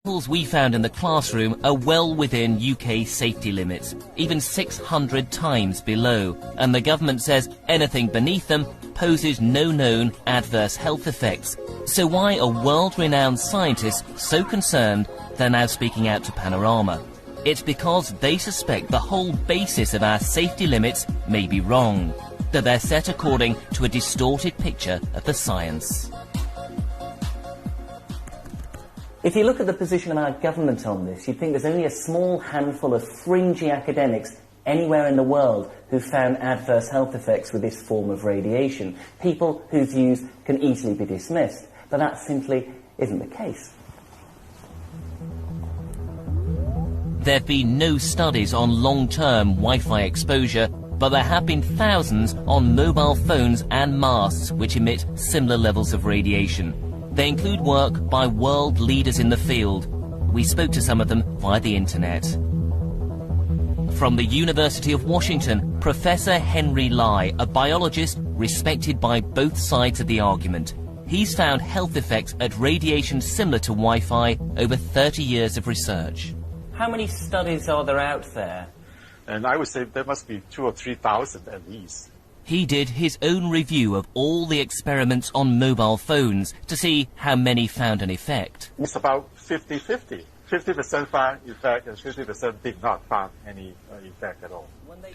Levels we found in the classroom are well within UK safety limits, even 600 times below, and the government says anything beneath them poses no known adverse health effects. So why are world-renowned scientists so concerned they're now speaking out to Panorama? It's because they suspect the whole basis of our safety limits may be wrong, that they're set according to a distorted picture of the science. If you look at the position of our government on this, you'd think there's only a small handful of fringy academics anywhere in the world who've found adverse health effects with this form of radiation, people whose views can easily be dismissed. But that simply isn't the case. There have been no studies on long-term Wi-Fi exposure, but there have been thousands on mobile phones and masts which emit similar levels of radiation. They include work by world leaders in the field. We spoke to some of them via the internet. From the University of Washington, Professor Henry Lai, a biologist respected by both sides of the argument. He's found health effects at radiation similar to Wi-Fi over 30 years of research. How many studies are there out there? And I would say there must be 2,000 or 3,000 at least. He did his own review of all the experiments on mobile phones to see how many found an effect. It's about 50-50. 50% found effect and 50% did not find any effect at all.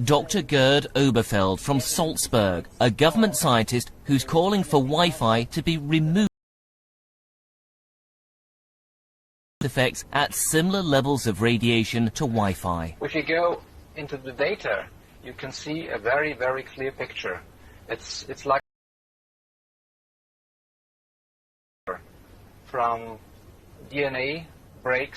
Dr. Gerd Oberfeld from Salzburg, a government scientist who's calling for Wi-Fi to be removed effects at similar levels of radiation to Wi-Fi. If you go into the data, you can see a very, very clear picture. It's like from DNA breaks